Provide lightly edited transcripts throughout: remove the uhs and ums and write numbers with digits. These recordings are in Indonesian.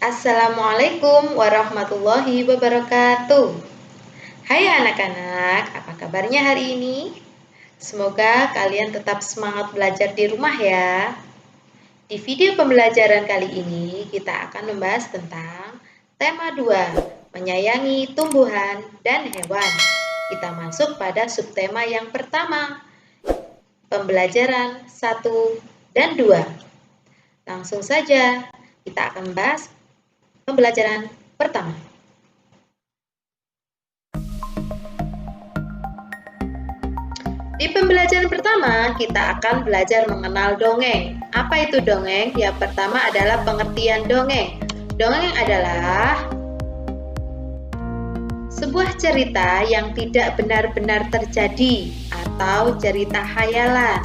Assalamualaikum warahmatullahi wabarakatuh. Hai anak-anak, apa kabarnya hari ini? Semoga kalian tetap semangat belajar di rumah ya. Di video pembelajaran kali ini kita akan membahas tentang tema 2, menyayangi tumbuhan dan hewan. Kita masuk pada subtema yang pertama, pembelajaran 1 dan 2. Langsung saja kita akan membahas pembelajaran pertama. Di pembelajaran pertama, kita akan belajar mengenal dongeng. Apa itu dongeng? Yang pertama adalah pengertian dongeng. Dongeng adalah sebuah cerita yang tidak benar-benar terjadi atau cerita khayalan.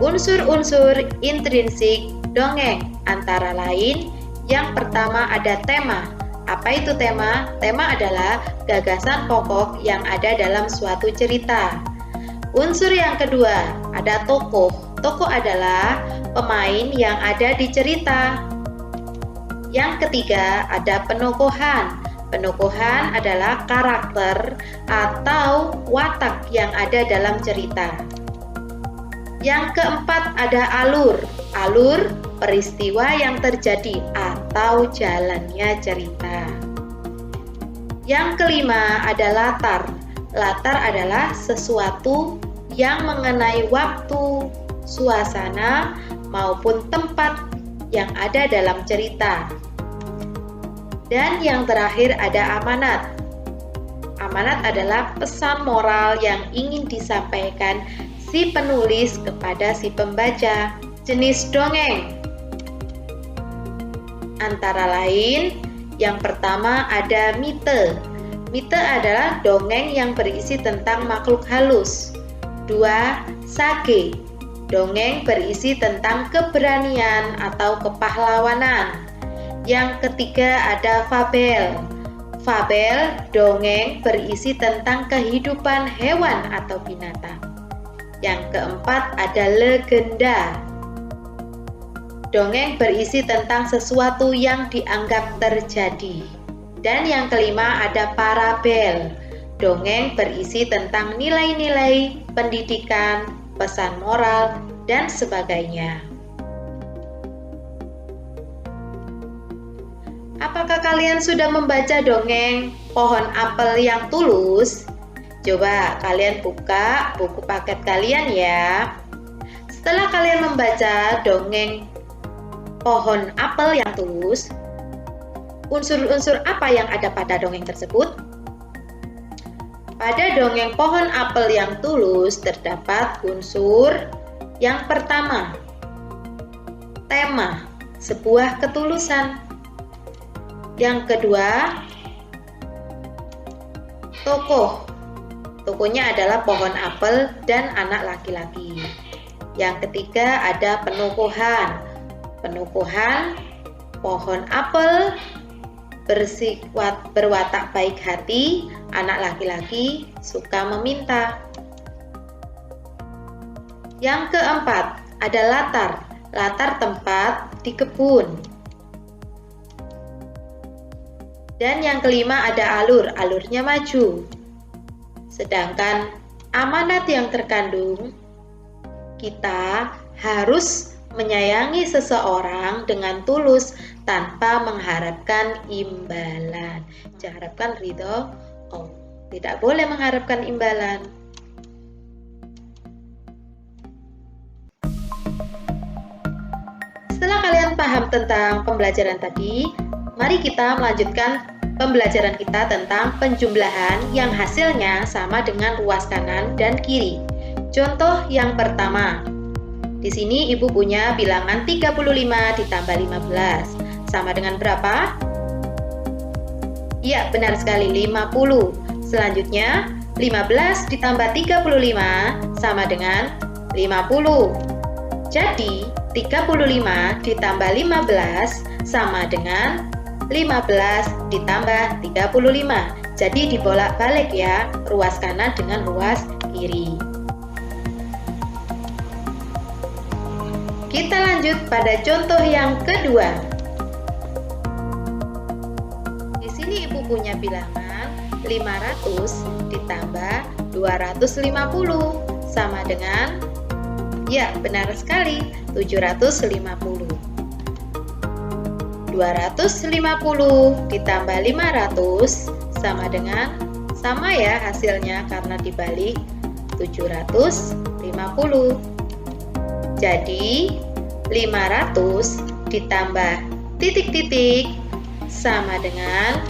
Unsur-unsur intrinsik dongeng antara lain, yang pertama ada tema. Apa itu tema? Tema adalah gagasan pokok yang ada dalam suatu cerita. Unsur yang kedua ada tokoh. Tokoh adalah pemain yang ada di cerita. Yang ketiga ada penokohan. Penokohan adalah karakter atau watak yang ada dalam cerita. Yang keempat ada alur. Alur peristiwa yang terjadi atau jalannya cerita. Yang kelima ada latar. Latar adalah sesuatu yang mengenai waktu, suasana, maupun tempat yang ada dalam cerita. Dan yang terakhir ada amanat. Amanat adalah pesan moral yang ingin disampaikan si penulis kepada si pembaca. Jenis dongeng antara lain, yang pertama ada mite. Mite adalah dongeng yang berisi tentang makhluk halus. 2. Sage, dongeng berisi tentang keberanian atau kepahlawanan. Yang ketiga ada fabel. Fabel dongeng berisi tentang kehidupan hewan atau binatang. Yang keempat ada legenda. Dongeng berisi tentang sesuatu yang dianggap terjadi. Dan yang kelima ada parabel. Dongeng berisi tentang nilai-nilai pendidikan, pesan moral, dan sebagainya. Apakah kalian sudah membaca dongeng Pohon Apel yang Tulus? Coba kalian buka buku paket kalian ya. Setelah kalian membaca dongeng Pohon Apel yang Tulus, unsur-unsur apa yang ada pada dongeng tersebut? Pada dongeng Pohon Apel yang Tulus terdapat unsur yang pertama, tema, sebuah ketulusan. Yang kedua, tokoh. Tokohnya adalah pohon apel dan anak laki-laki. Yang ketiga ada penokohan. Penokohan, pohon apel, berwatak baik hati, anak laki-laki suka meminta. Yang keempat ada latar. Latar tempat di kebun. Dan yang kelima ada alur. Alurnya maju. Sedangkan amanat yang terkandung, kita harus menyayangi seseorang dengan tulus tanpa mengharapkan imbalan. Jangan harapkan ridho Allah. Tidak boleh mengharapkan imbalan. Setelah kalian paham tentang pembelajaran tadi, mari kita melanjutkan pembelajaran kita tentang penjumlahan yang hasilnya sama dengan ruas kanan dan kiri. Contoh yang pertama. Di sini Ibu punya bilangan 35 ditambah 15. Sama dengan berapa? Iya, benar sekali, 50. Selanjutnya, 15 ditambah 35 sama dengan 50. Jadi, 35 ditambah 15 sama dengan 15 ditambah 35. Jadi dibolak-balik ya, ruas kanan dengan ruas kiri. Kita lanjut pada contoh yang kedua. Di sini Ibu punya bilangan 500 ditambah 250 sama dengan, ya benar sekali, 750. 250 ditambah 500 sama dengan, sama ya hasilnya karena dibalik, 750. Jadi 500 ditambah titik-titik sama dengan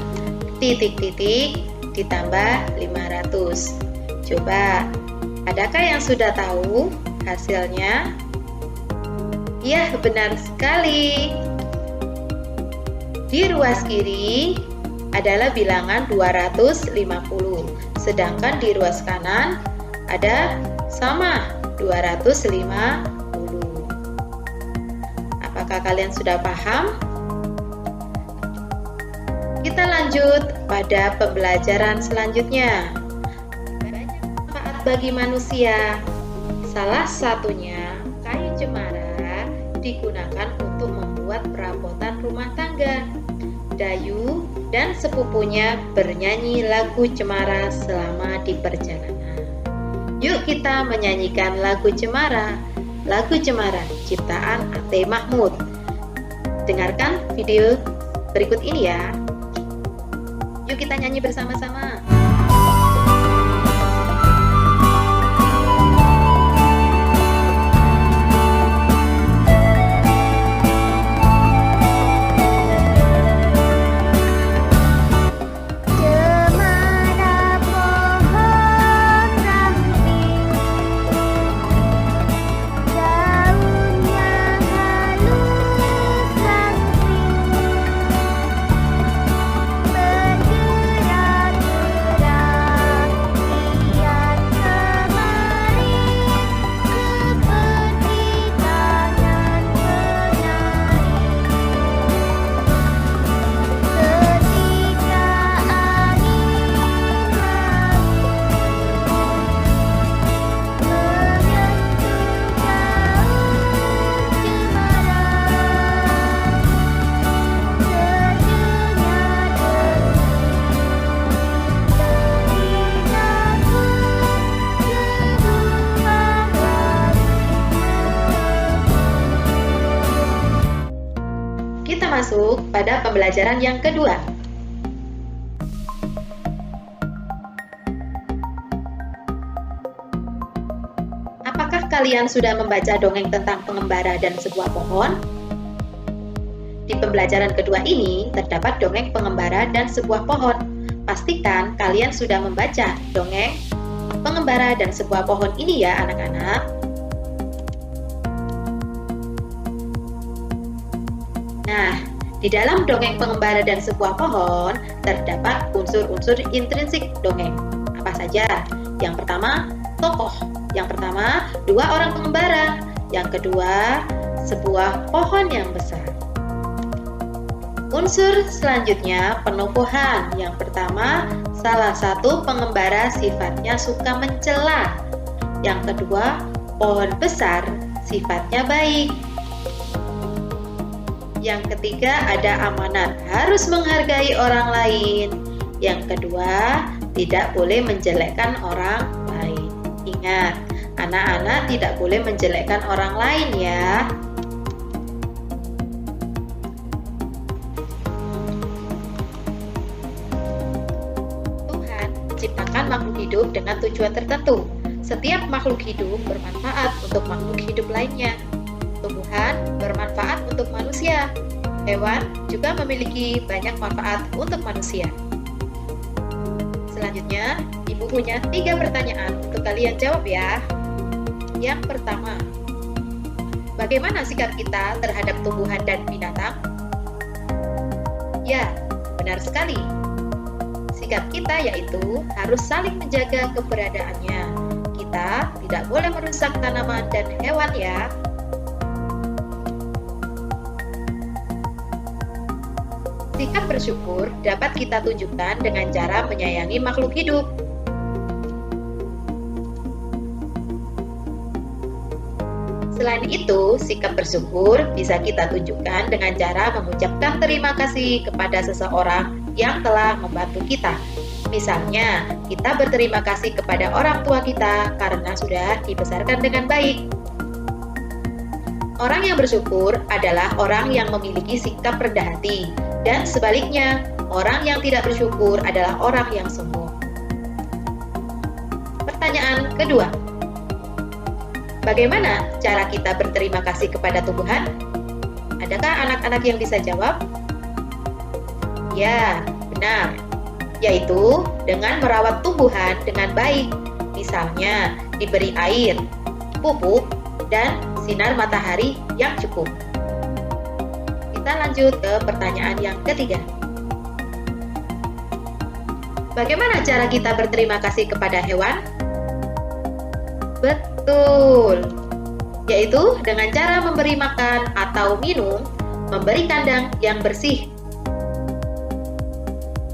titik-titik ditambah 500. Coba, adakah yang sudah tahu hasilnya? Ya, benar sekali. Di ruas kiri adalah bilangan 250, sedangkan di ruas kanan ada sama 250. Apakah kalian sudah paham? Kita lanjut pada pembelajaran selanjutnya. Banyak manfaat bagi manusia. Salah satunya kayu cemara digunakan untuk membuat perabotan rumah tangga. Dayu dan sepupunya bernyanyi lagu cemara selama di perjalanan. Yuk kita menyanyikan lagu cemara. Lagu cemara ciptaan Ate Mahmud. Dengarkan video berikut ini ya. Yuk kita nyanyi bersama-sama. Kita masuk pada pembelajaran yang kedua. Apakah kalian sudah membaca dongeng tentang pengembara dan sebuah pohon? Di pembelajaran kedua ini terdapat dongeng pengembara dan sebuah pohon. Pastikan kalian sudah membaca dongeng pengembara dan sebuah pohon ini ya anak-anak. Nah, di dalam dongeng pengembara dan sebuah pohon terdapat unsur-unsur intrinsik dongeng. Apa saja? Yang pertama, tokoh. Yang pertama, dua orang pengembara. Yang kedua, sebuah pohon yang besar. Unsur selanjutnya, penokohan. Yang pertama, salah satu pengembara sifatnya suka mencela. Yang kedua, pohon besar sifatnya baik. Yang ketiga ada amanat, harus menghargai orang lain. Yang kedua, tidak boleh menjelekkan orang lain. Ingat, anak-anak tidak boleh menjelekkan orang lain ya. Tuhan menciptakan makhluk hidup dengan tujuan tertentu. Setiap makhluk hidup bermanfaat untuk makhluk hidup lainnya. Tumbuhan bermanfaat untuk manusia. Hewan juga memiliki banyak manfaat untuk manusia. Selanjutnya, Ibu punya 3 pertanyaan untuk kalian jawab ya. Yang pertama, bagaimana sikap kita terhadap tumbuhan dan binatang? Ya, benar sekali. Sikap kita yaitu harus saling menjaga keberadaannya. Kita tidak boleh merusak tanaman dan hewan ya. Sikap bersyukur dapat kita tunjukkan dengan cara menyayangi makhluk hidup. Selain itu, sikap bersyukur bisa kita tunjukkan dengan cara mengucapkan terima kasih kepada seseorang yang telah membantu kita. Misalnya, kita berterima kasih kepada orang tua kita karena sudah dibesarkan dengan baik. Orang yang bersyukur adalah orang yang memiliki sikap rendah hati, dan sebaliknya, orang yang tidak bersyukur adalah orang yang sombong. Pertanyaan kedua, bagaimana cara kita berterima kasih kepada Tuhan? Adakah anak-anak yang bisa jawab? Ya, benar. Yaitu dengan merawat tumbuhan dengan baik. Misalnya, diberi air, pupuk, dan sinar matahari yang cukup. Kita lanjut ke pertanyaan yang ketiga. Bagaimana cara kita berterima kasih kepada hewan? Betul, yaitu dengan cara memberi makan atau minum, memberi kandang yang bersih.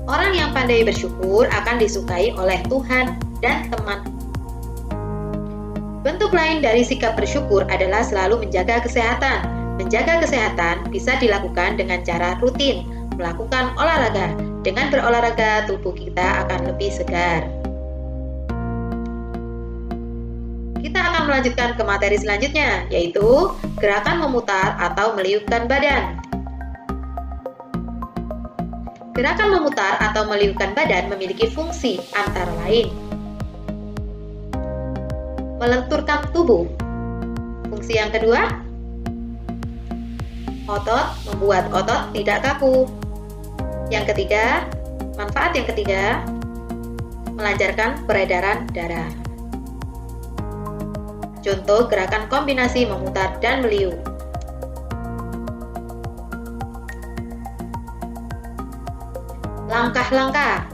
Orang yang pandai bersyukur akan disukai oleh Tuhan dan teman. Bentuk lain dari sikap bersyukur adalah selalu menjaga kesehatan. Menjaga kesehatan bisa dilakukan dengan cara rutin, melakukan olahraga. Dengan berolahraga, tubuh kita akan lebih segar. Kita akan melanjutkan ke materi selanjutnya, yaitu gerakan memutar atau meliupkan badan. Gerakan memutar atau meliupkan badan memiliki fungsi antara lain melenturkan tubuh. Fungsi yang kedua, membuat otot tidak kaku. Yang ketiga, manfaat yang ketiga, melancarkan peredaran darah. Contoh gerakan kombinasi memutar dan meliuk. Langkah-langkah.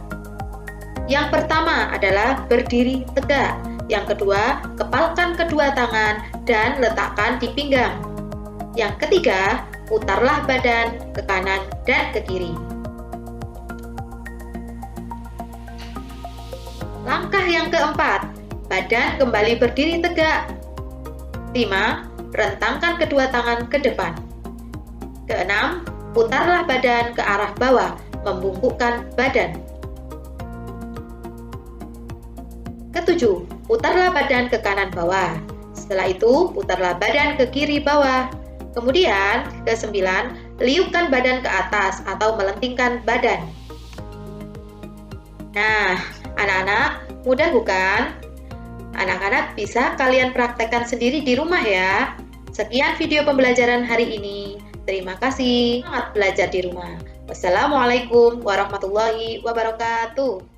Yang pertama adalah berdiri tegak. Yang kedua, kepalkan kedua tangan dan letakkan di pinggang. Yang ketiga, putarlah badan ke kanan dan ke kiri. Langkah yang keempat, badan kembali berdiri tegak. 5. Rentangkan kedua tangan ke depan. Keenam, putarlah badan ke arah bawah, membungkukkan badan. Ketujuh, putarlah badan ke kanan bawah. Setelah itu, putarlah badan ke kiri bawah. Kemudian, kesembilan, liupkan badan ke atas atau melentingkan badan. Nah, anak-anak, mudah bukan? Anak-anak bisa kalian praktekkan sendiri di rumah ya. Sekian video pembelajaran hari ini. Terima kasih. Semangat belajar di rumah. Wassalamualaikum warahmatullahi wabarakatuh.